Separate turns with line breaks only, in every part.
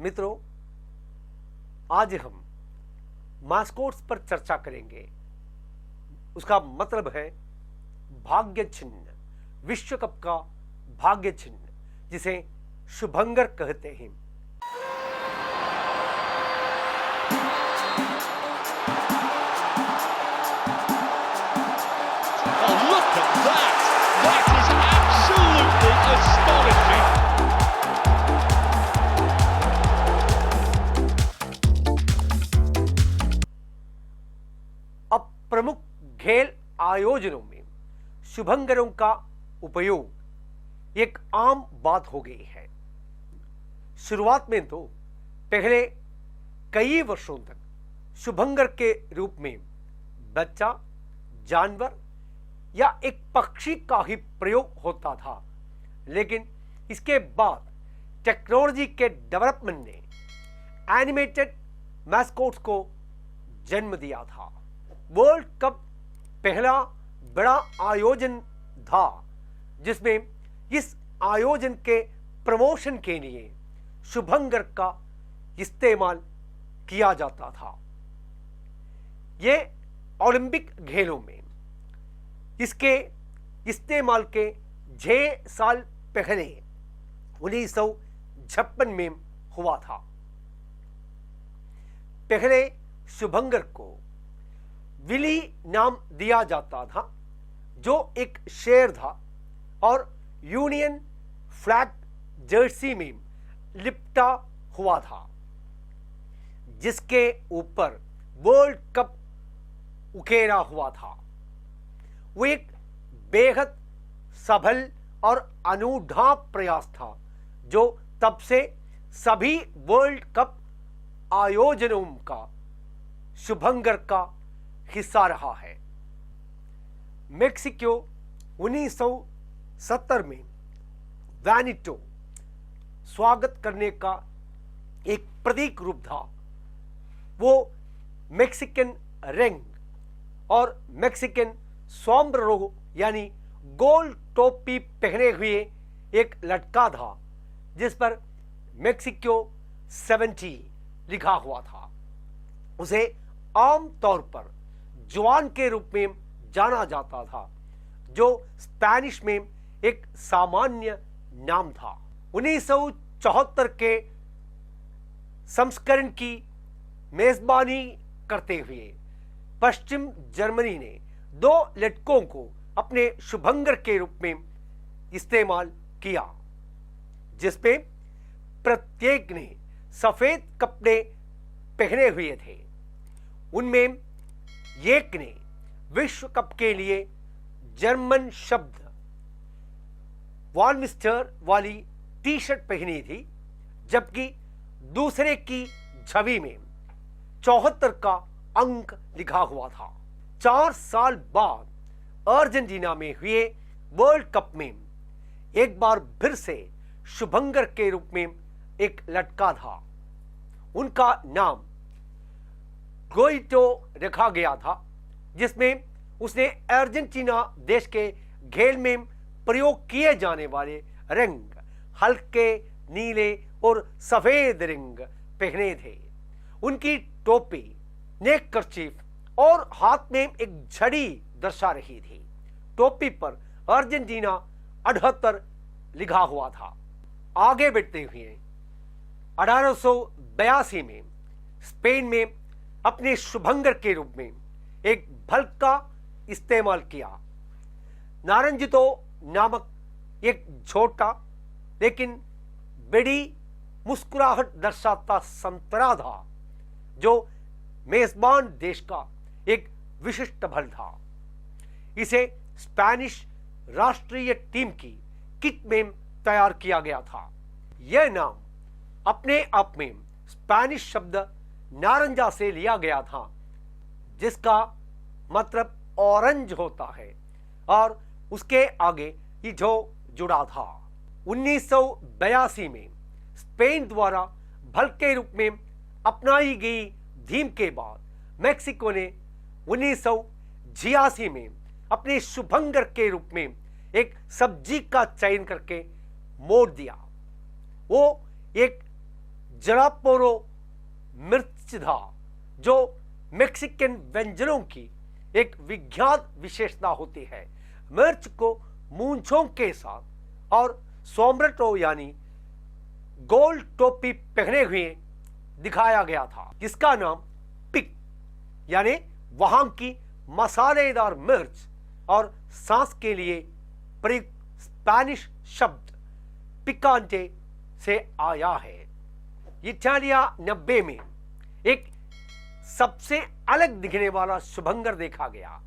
मित्रों, आज हम मास्कोट्स पर चर्चा करेंगे। उसका मतलब है भाग्य चिन्ह, विश्व कप का भाग्य चिन्ह, जिसे शुभंकर कहते हैं।
Oh, look at that! That is absolutely astonishing!
अब प्रमुख खेल आयोजनों में शुभंकरों का उपयोग एक आम बात हो गई है। शुरुआत में तो पहले कई वर्षों तक शुभंकर के रूप में बच्चा, जानवर या एक पक्षी का ही प्रयोग होता था, लेकिन इसके बाद टेक्नोलॉजी के डेवलपमेंट ने एनिमेटेड मैस्कोट्स को जन्म दिया था। वर्ल्ड कप पहला बड़ा आयोजन था जिसमें इस आयोजन के प्रमोशन के लिए शुभंकर का इस्तेमाल किया जाता था। यह ओलंपिक खेलों में इसके इस्तेमाल के 6 साल पहले 1956 में हुआ था। पहले शुभंकर को विली नाम दिया जाता था, जो एक शेर था और यूनियन फ्लैग जर्सी में लिपटा हुआ था, जिसके ऊपर वर्ल्ड कप उकेरा हुआ था। वो एक बेहद सफल और अनूठा प्रयास था, जो तब से सभी वर्ल्ड कप आयोजनों का शुभंकर का हिस्सा रहा है। मेक्सिको 1970 में वैनिटो स्वागत करने का एक प्रतीक रूप था। वो मेक्सिकन रिंग और मेक्सिकन सोम्ब्रेरो यानी गोल टोपी पहने हुए एक लड़का था, जिस पर मेक्सिको 70 लिखा हुआ था। उसे आम तौर पर जुआन के रूप में जाना जाता था, जो स्पेनिश में एक सामान्य नाम था। 1974 के संस्करण की मेजबानी करते हुए पश्चिम जर्मनी ने 2 लड़कों को अपने शुभंकर के रूप में इस्तेमाल किया, जिसपे प्रत्येक ने सफेद कपड़े पहने हुए थे। उनमें एक ने विश्व कप के लिए जर्मन शब्द वालमिस्टर वाली टी शर्ट पहनी थी, जबकि दूसरे की छवि में 74 का अंक लिखा हुआ था। 4 साल बाद अर्जेंटीना में हुए वर्ल्ड कप में एक बार फिर से शुभंकर के रूप में एक लड़का था। उनका नाम गोइटो रखा गया था, जिसमें उसने अर्जेंटीना देश के खेल में प्रयोग किए जाने वाले रंग, हल्के नीले और सफेद रंग पहने थे। उनकी टोपी, नेक कर्चीफ और हाथ में एक झड़ी दर्शा रही थी। टोपी पर अर्जेंटीना 78 लिखा हुआ था। आगे बढ़ते हुए 1882 में स्पेन में अपने शुभंकर के रूप में एक बल्ब का इस्तेमाल किया। नारंजितो नामक एक छोटा लेकिन बड़ी मुस्कुराहट दर्शाता संतरा था, जो मेजबान देश का एक विशिष्ट फल था। इसे स्पेनिश राष्ट्रीय टीम की किट में तैयार किया गया था। यह नाम अपने आप में स्पेनिश शब्द नारंजा से लिया गया था, जिसका मतलब ऑरेंज होता है, और उसके आगे इजो जुड़ा था। 1982 में स्पेन द्वारा भल के रूप में अपनाई गई थीम के बाद मेक्सिको ने 1986 में अपने शुभंकर के रूप में एक सब्जी का चयन करके मोड़ दिया। वो एक जलापोरो मिर्च था, जो मेक्सिकन व्यंजनों की एक विख्यात विशेषता होती है। मिर्च को मूंछों के साथ और सोम्ब्रेटो यानी गोल टोपी पहने हुए दिखाया गया था, जिसका नाम पिक यानी वहां की मसालेदार मिर्च और सांस के लिए प्रयुक्त स्पेनिश शब्द पिकांटे से आया है। इटालिया 90 में एक सबसे अलग दिखने वाला शुभंकर देखा गया।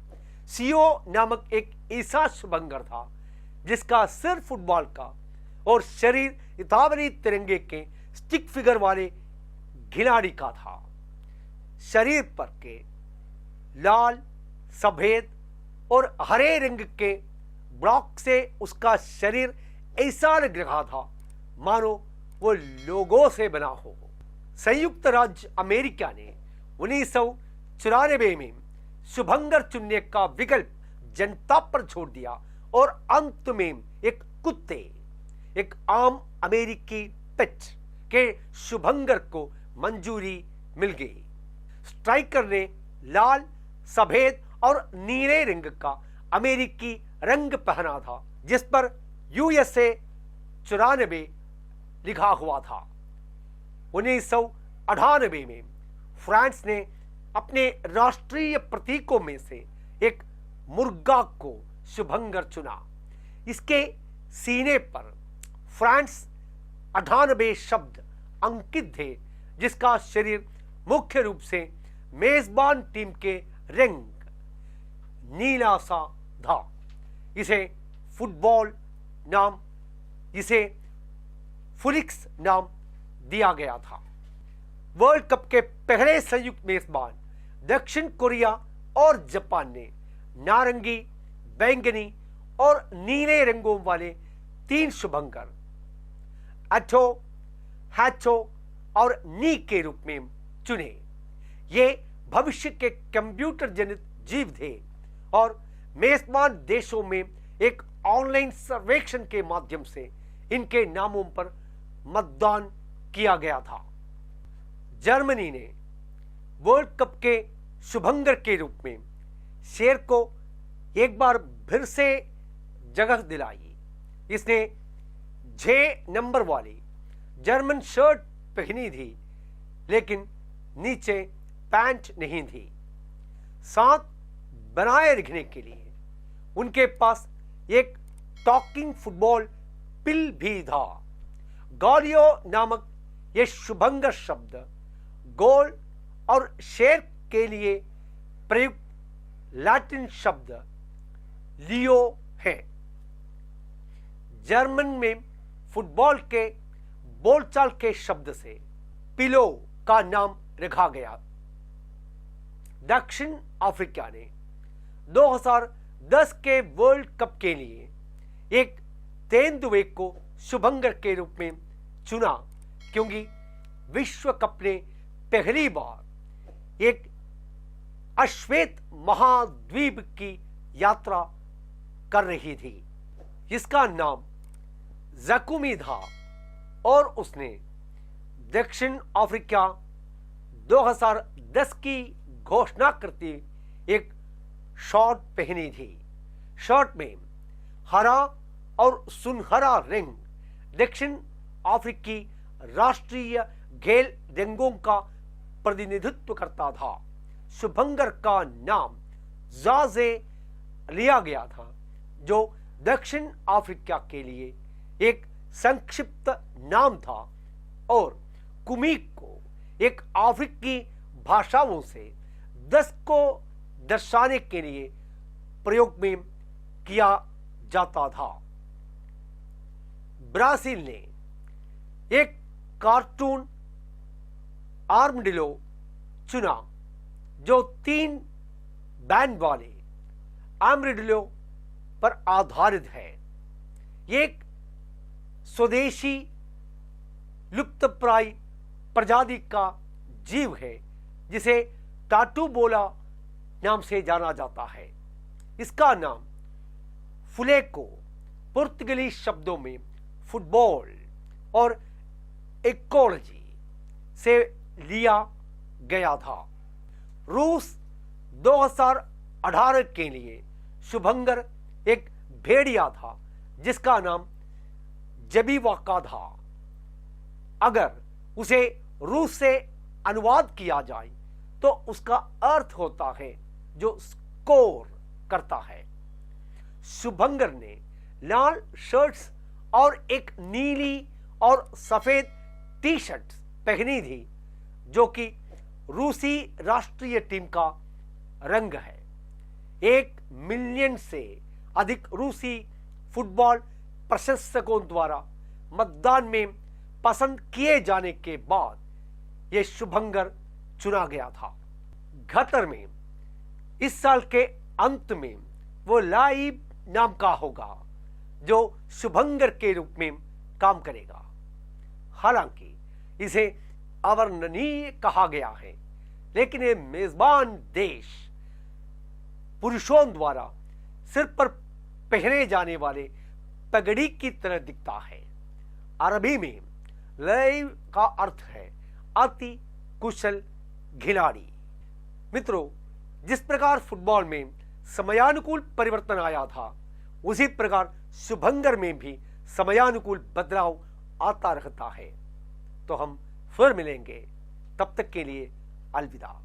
सीओ नामक एक ऐसा शुभंकर था जिसका सिर फुटबॉल का और शरीर इतावली तिरंगे के स्टिक फिगर वाले खिलाड़ी का था। शरीर पर के लाल, सफेद और हरे रंग के ब्लॉक से उसका शरीर ऐसा लग रहा था मानो वो लोगों से बना हो। संयुक्त राज्य अमेरिका ने 1994 में शुभंकर चुनने का विकल्प जनता पर छोड़ दिया और अंत में एक कुत्ते, एक आम अमेरिकी पेट के शुभंकर को मंजूरी मिल गई। स्ट्राइकर ने लाल, सफेद और नीले रंग का अमेरिकी रंग पहना था, जिस पर USA 94 लिखा हुआ था। 1998 में फ्रांस ने अपने राष्ट्रीय प्रतीकों में से एक मुर्गा को शुभंकर चुना। इसके सीने पर फ्रांस 98 शब्द अंकित थे, जिसका शरीर मुख्य रूप से मेजबान टीम के रंग नीला सा था। इसे फुलिक्स नाम दिया गया था। वर्ल्ड कप के पहले संयुक्त मेजबान दक्षिण कोरिया और जापान ने नारंगी, बैंगनी और नीले रंगों वाले 3 शुभंकर अठो, हैचो और नी के रूप में चुने। ये भविष्य के कंप्यूटर जनित जीव थे और मेजबान देशों में एक ऑनलाइन सर्वेक्षण के माध्यम से इनके नामों पर मतदान किया गया था। जर्मनी ने वर्ल्ड कप के शुभंकर के रूप में शेर को एक बार फिर से जगह दिलाई। इसने 6 नंबर वाली जर्मन शर्ट पहनी थी, लेकिन नीचे पैंट नहीं थी। साथ बनाए रखने के लिए उनके पास एक टॉकिंग फुटबॉल पिल भी था। गॉलियो नामक यह शुभंकर शब्द गोल और शेर के लिए प्रयुक्त लैटिन शब्द लियो है। जर्मन में फुटबॉल के बोलचाल के शब्द से पिलो का नाम रखा गया। दक्षिण अफ्रीका ने 2010 के वर्ल्ड कप के लिए एक तेंदुए को शुभंकर के रूप में चुना, क्योंकि विश्व कप ने पहली बार एक अश्वेत महाद्वीप की यात्रा कर रही थी, जिसका नाम जकुमी था, और उसने दक्षिण अफ्रीका 2010 की घोषणा करती एक शर्ट पहनी थी। शर्ट में हरा और सुनहरा रंग दक्षिण अफ्रीकी राष्ट्रीय खेल रंगों का प्रतिनिधित्व करता था। शुभंकर का नाम जाजे लिया गया था, जो दक्षिण अफ्रीका के लिए एक संक्षिप्त नाम था और कुमीक को एक अफ्रीकी भाषाओं से 10 को दर्शाने के लिए प्रयोग में किया जाता था। ब्राजील ने एक कार्टून आर्मडिलो चुना, जो 3 बैंड वाले आर्मडिलो पर आधारित है। एक स्वदेशी लुप्तप्राय प्रजाति का जीव है, जिसे टाटूबोला नाम से जाना जाता है। इसका नाम फुलेको पुर्तगाली शब्दों में फुटबॉल और इकोलॉजी से लिया गया था। रूस 2018 के लिए शुभंकर एक भेड़िया था जिसका नाम जबीवाका था। अगर उसे रूस से अनुवाद किया जाए तो उसका अर्थ होता है जो स्कोर करता है। शुभंकर ने लाल शर्ट्स और एक नीली और सफेद टी शर्ट पहनी थी जो कि रूसी राष्ट्रीय टीम का रंग है। 1 मिलियन से अधिक रूसी फुटबॉल प्रशंसकों द्वारा मतदान में पसंद किए जाने के बाद यह शुभंकर चुना गया था। कतर में इस साल के अंत में वो लाइव नाम का होगा जो शुभंकर के रूप में काम करेगा। हालांकि इसे अवर्णनीय कहा गया है, लेकिन ये मेजबान देश पुरुषों द्वारा सिर पर पहने जाने वाले पगड़ी की तरह दिखता है। अरबी में लाइव का अर्थ है अति कुशल खिलाड़ी। मित्रों, जिस प्रकार फुटबॉल में समयानुकूल परिवर्तन आया था, उसी प्रकार शुभंकर में भी समयानुकूल बदलाव आता रहता है। तो हम फिर मिलेंगे, तब तक के लिए अलविदा।